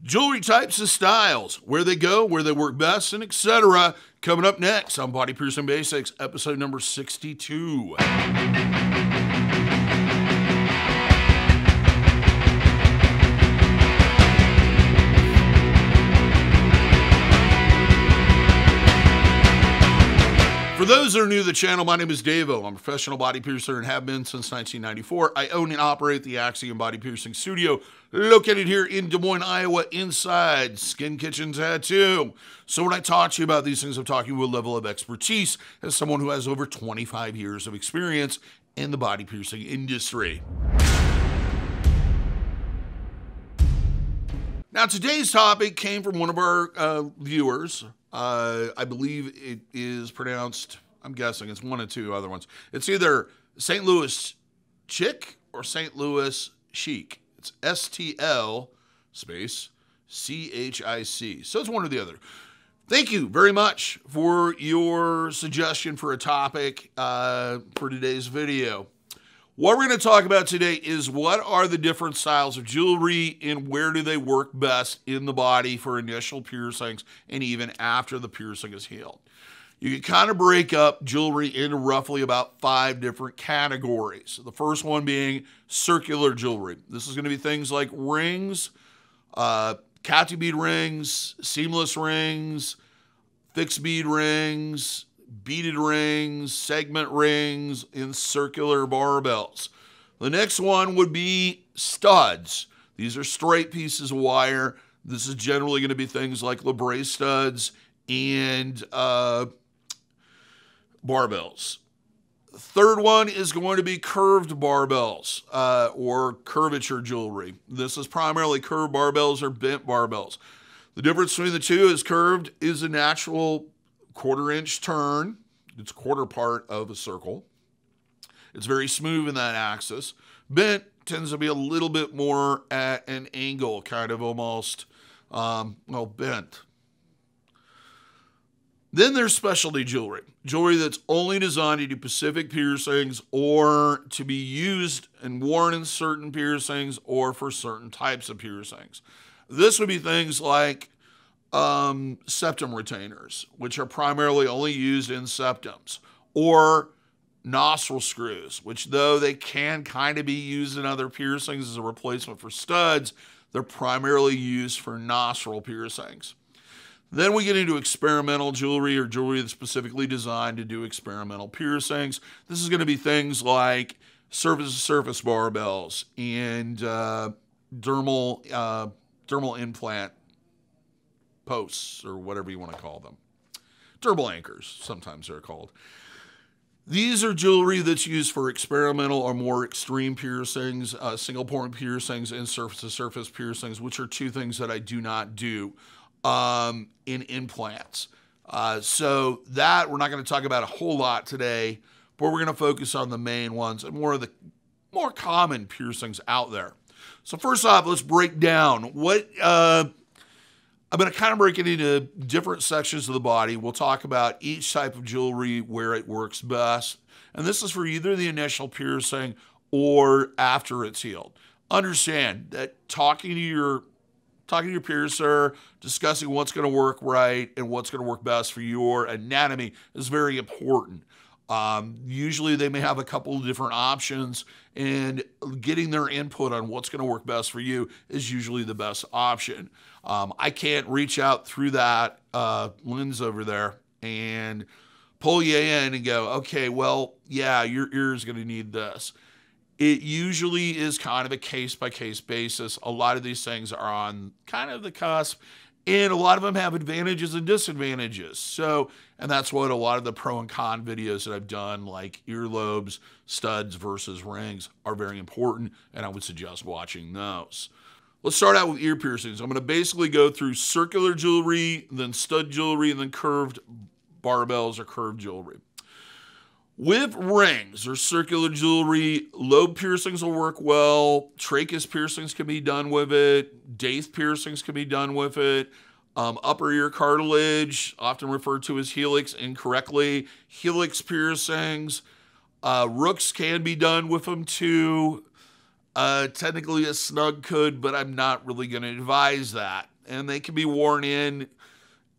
Jewelry types and styles, where they go, where they work best, and etc. Coming up next on Body Piercing Basics, episode number 62. For those that are new to the channel, my name is DaVo. I'm a professional body piercer and have been since 1994. I own and operate the Axiom Body Piercing Studio, located here in Des Moines, Iowa, inside Skin Kitchen Tattoo. So when I talk to you about these things, I'm talking with a level of expertise as someone who has over 25 years of experience in the body piercing industry. Now, today's topic came from one of our viewers. I believe it is pronounced, I'm guessing, it's one of two other ones. It's either St. Louis Chick or St. Louis Chic. It's STL space CHIC. So it's one or the other. Thank you very much for your suggestion for a topic for today's video. What we're going to talk about today is what are the different styles of jewelry and where do they work best in the body for initial piercings and even after the piercing is healed. You can kind of break up jewelry into roughly about 5 different categories. The first one being circular jewelry. This is going to be things like rings, Cati bead rings, seamless rings, fixed bead rings, beaded rings, segment rings, and circular barbells. The next one would be studs. These are straight pieces of wire. This is generally going to be things like labret studs and barbells. The third one is going to be curved barbells or curvature jewelry. This is primarily curved barbells or bent barbells. The difference between the two is curved is a natural quarter-inch turn. It's quarter part of a circle. It's very smooth in that axis. Bent tends to be a little bit more at an angle, kind of almost, bent. Then there's specialty jewelry. Jewelry that's only designed to do specific piercings or to be used and worn in certain piercings or for certain types of piercings. This would be things like septum retainers, which are primarily only used in septums, or nostril screws, which though they can kind of be used in other piercings as a replacement for studs, they're primarily used for nostril piercings. Then we get into experimental jewelry or jewelry that's specifically designed to do experimental piercings. This is going to be things like surface-to-surface barbells and dermal implant posts, or whatever you want to call them. Dermal anchors, sometimes they're called. These are jewelry that's used for experimental or more extreme piercings, single point piercings, and surface-to-surface piercings, which are two things that I do not do in implants. So that we're not going to talk about a whole lot today, but we're going to focus on the main ones and more of the more common piercings out there. So first off, let's break down what I'm going to kind of break it into different sections of the body. We'll talk about each type of jewelry, where it works best. And this is for either the initial piercing or after it's healed. Understand that talking to your piercer, discussing what's going to work right and what's going to work best for your anatomy is very important. Usually they may have a couple of different options, and getting their input on what's going to work best for you is usually the best option. I can't reach out through that lens over there and pull you in and go, okay, well, yeah, your ear is going to need this. It usually is kind of a case-by-case basis. A lot of these things are on kind of the cusp, and a lot of them have advantages and disadvantages. So, and that's what a lot of the pro and con videos that I've done, like earlobes, studs versus rings, are very important, and I would suggest watching those. Let's start out with ear piercings. I'm going to basically go through circular jewelry, then stud jewelry, and then curved barbells or curved jewelry. With rings or circular jewelry, lobe piercings will work well. Trachea piercings can be done with it. Daith piercings can be done with it. Upper ear cartilage, often referred to as helix incorrectly. Helix piercings. Rooks can be done with them too. Technically a snug could, but I'm not really going to advise that. And they can be worn in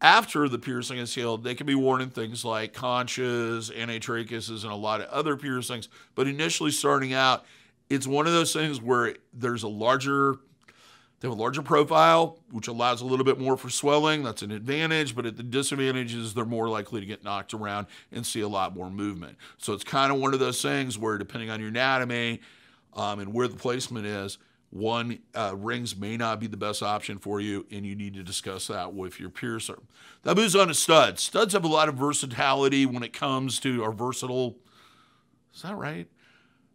after the piercing is healed. They can be worn in things like conches, anatrachuses, and a lot of other piercings. But initially starting out, it's one of those things where they have a larger profile, which allows a little bit more for swelling. That's an advantage, but at the disadvantage is they're more likely to get knocked around and see a lot more movement. So it's kind of one of those things where, depending on your anatomy and where the placement is, rings may not be the best option for you, and you need to discuss that with your piercer. That moves on to studs. Studs have a lot of versatility when it comes to, or versatile, is that right?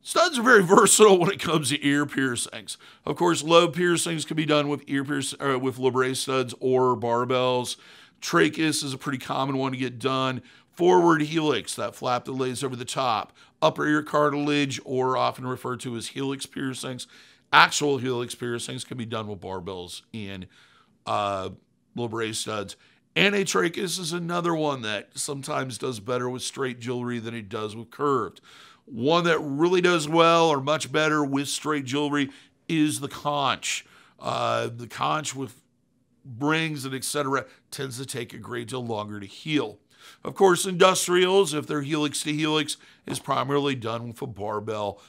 Studs are very versatile when it comes to ear piercings. Of course, lobe piercings can be done with with Libre studs or barbells. Trachea is a pretty common one to get done. Forward helix, that flap that lays over the top. Upper ear cartilage, or often referred to as helix piercings. Actual helix piercings can be done with barbells and Libre studs. Anatracheus is another one that sometimes does better with straight jewelry than it does with curved. One that really does well or much better with straight jewelry is the conch. The conch with rings and etc. tends to take a great deal longer to heal. Of course, industrials, if they're helix to helix, is primarily done with a barbell.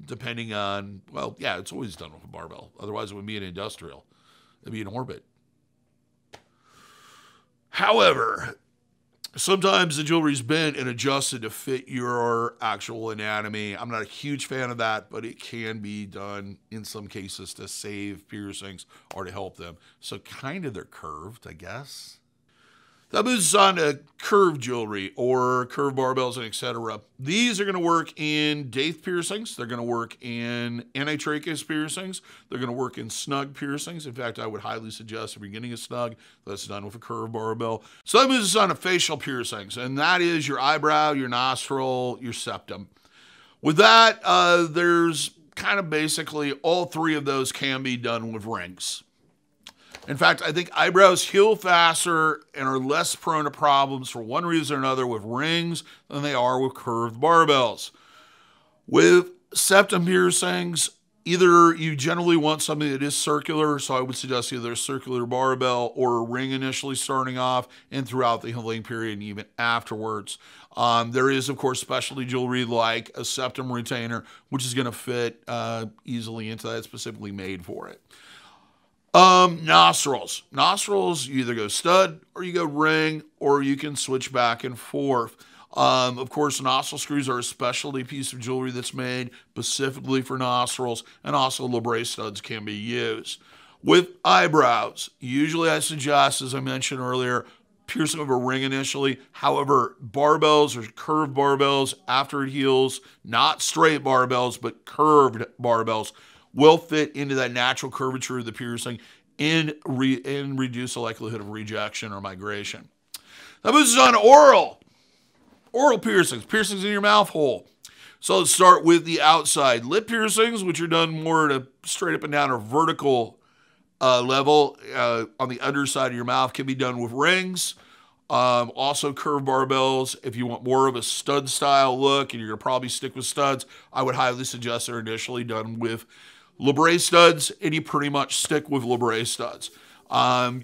Depending on, well, yeah, it's always done with a barbell. Otherwise, it would be an industrial. It'd be an orbit. However, sometimes the jewelry's bent and adjusted to fit your actual anatomy. I'm not a huge fan of that, but it can be done in some cases to save piercings or to help them. So kind of they're curved, I guess. That moves us on to curved jewelry or curved barbells and etc. These are going to work in daith piercings. They're going to work in anatracheus piercings. They're going to work in snug piercings. In fact, I would highly suggest if you're getting a snug, that's done with a curved barbell. So that moves us on to facial piercings, and that is your eyebrow, your nostril, your septum. With that, there's kind of basically all three of those can be done with rings. In fact, I think eyebrows heal faster and are less prone to problems for one reason or another with rings than they are with curved barbells. With septum piercings, either you generally want something that is circular, so I would suggest either a circular barbell or a ring initially starting off and throughout the healing period and even afterwards. There is, of course, specialty jewelry like a septum retainer, which is going to fit easily into that, specifically made for it. Nostrils. Nostrils, you either go stud or you go ring, or you can switch back and forth. Of course, nostril screws are a specialty piece of jewelry that's made specifically for nostrils, and also Libre studs can be used. With eyebrows, usually I suggest, as I mentioned earlier, piercing of a ring initially. However, barbells or curved barbells after it heals, not straight barbells, but curved barbells, will fit into that natural curvature of the piercing and reduce the likelihood of rejection or migration. That moves us on to oral. Oral piercings, piercings in your mouth hole. So let's start with the outside. Lip piercings, which are done more at a straight up and down or vertical level on the underside of your mouth, can be done with rings. Also curved barbells. If you want more of a stud style look and you're going to probably stick with studs, I would highly suggest they're initially done with Libre studs, and you pretty much stick with Libre studs.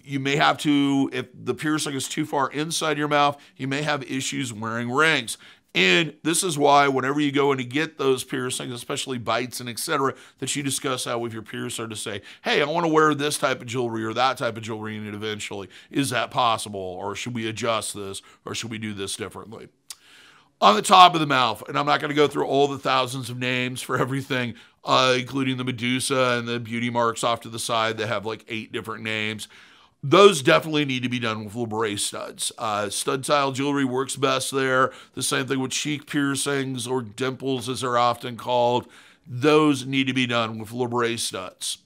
You may have to, if the piercing is too far inside your mouth, you may have issues wearing rings. And this is why whenever you go in to get those piercings, especially bites and etc., that you discuss that with your piercer to say, hey, I want to wear this type of jewelry or that type of jewelry in it eventually. Is that possible? Or should we adjust this? Or should we do this differently? On the top of the mouth, and I'm not going to go through all the thousands of names for everything, including the Medusa and the beauty marks off to the side that have like 8 different names. Those definitely need to be done with Libre studs. Stud-style jewelry works best there. The same thing with cheek piercings or dimples, as they're often called. Those need to be done with Libre studs.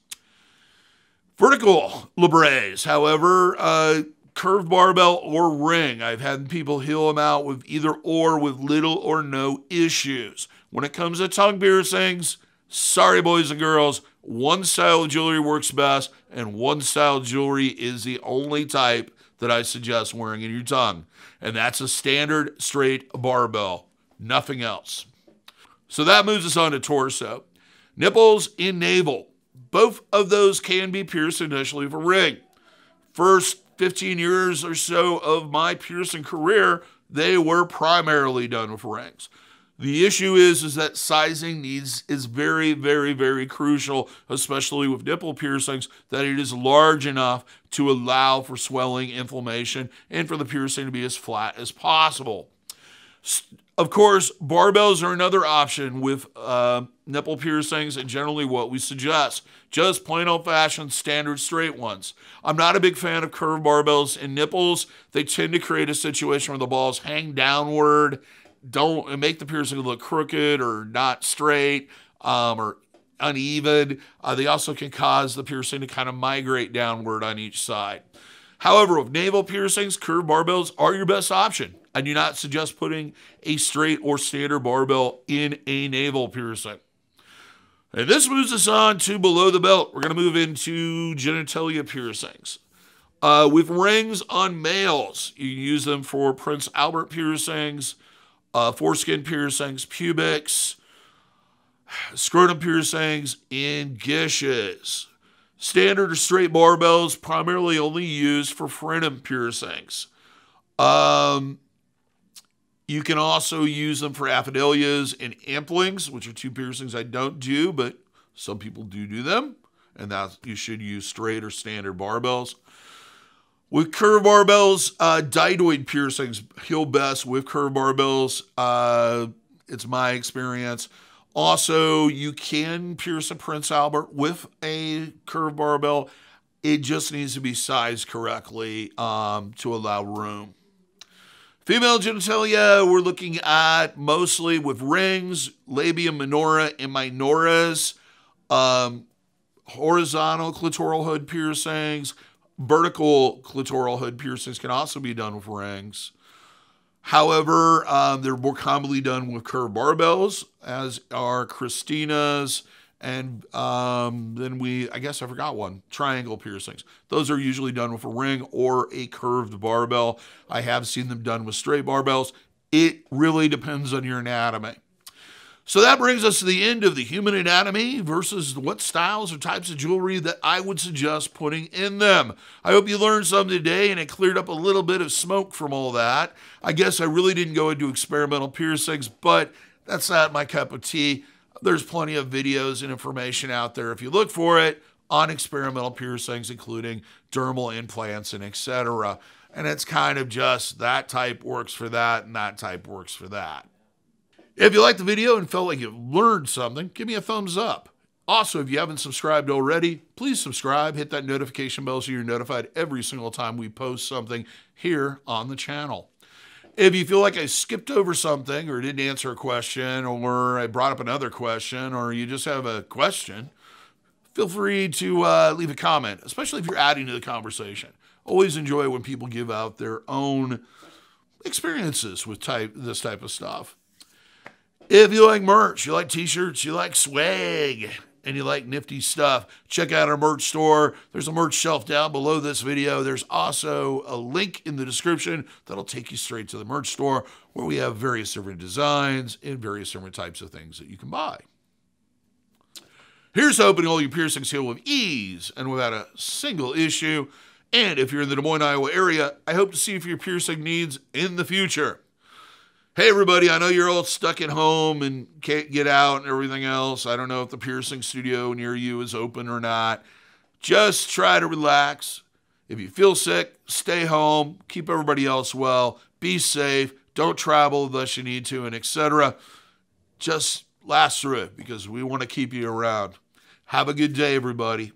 Vertical Libres, however, curved barbell or ring, I've had people heal them out with either or with little or no issues. When it comes to tongue piercings, sorry boys and girls, one style of jewelry works best, and one style of jewelry is the only type that I suggest wearing in your tongue. And that's a standard straight barbell, nothing else. So that moves us on to torso. Nipples and navel. Both of those can be pierced initially with a ring. First 15 years or so of my piercing career, they were primarily done with rings. The issue is that sizing is very, very, very crucial, especially with nipple piercings, that it is large enough to allow for swelling, inflammation, and for the piercing to be as flat as possible. Of course, barbells are another option with nipple piercings, and generally what we suggest. Just plain old-fashioned standard straight ones. I'm not a big fan of curved barbells in nipples. They tend to create a situation where the balls hang downward, don't make the piercing look crooked or not straight or uneven. They also can cause the piercing to kind of migrate downward on each side. However, with navel piercings, curved barbells are your best option. I do not suggest putting a straight or standard barbell in a navel piercing. And this moves us on to below the belt. We're going to move into genitalia piercings. With rings on males, you can use them for Prince Albert piercings, foreskin piercings, pubics, scrotum piercings, and gishes. Standard or straight barbells primarily only used for frenum piercings. You can also use them for affidelias and amplings, which are two piercings I don't do, but some people do them. And that you should use straight or standard barbells. With curved barbells, didoid piercings heal best with curved barbells. It's my experience. Also, you can pierce a Prince Albert with a curved barbell. It just needs to be sized correctly to allow room. Female genitalia, we're looking at mostly with rings, labia minora and minoras, horizontal clitoral hood piercings, vertical clitoral hood piercings can also be done with rings. However, they're more commonly done with curved barbells, as are Christina's, and then I guess I forgot one, triangle piercings. Those are usually done with a ring or a curved barbell. I have seen them done with straight barbells. It really depends on your anatomy. So that brings us to the end of the human anatomy versus what styles or types of jewelry that I would suggest putting in them. I hope you learned something today and it cleared up a little bit of smoke from all that. I guess I really didn't go into experimental piercings, but that's not my cup of tea. There's plenty of videos and information out there if you look for it on experimental piercings, including dermal implants and etc. And it's kind of just that type works for that and that type works for that. If you liked the video and felt like you learned something, give me a thumbs up. Also, if you haven't subscribed already, please subscribe, hit that notification bell so you're notified every single time we post something here on the channel. If you feel like I skipped over something or didn't answer a question or I brought up another question or you just have a question, feel free to leave a comment, especially if you're adding to the conversation. Always enjoy when people give out their own experiences with this type of stuff. If you like merch, you like t-shirts, you like swag, and you like nifty stuff, check out our merch store. There's a merch shelf down below this video. There's also a link in the description that'll take you straight to the merch store where we have various different designs and various different types of things that you can buy. Here's hoping all your piercings heal with ease and without a single issue. And if you're in the Des Moines, Iowa area, I hope to see you for your piercing needs in the future. Hey everybody, I know you're all stuck at home and can't get out and everything else. I don't know if the piercing studio near you is open or not. Just try to relax. If you feel sick, stay home. Keep everybody else well. Be safe. Don't travel unless you need to, and etc. Just last through it because we want to keep you around. Have a good day, everybody.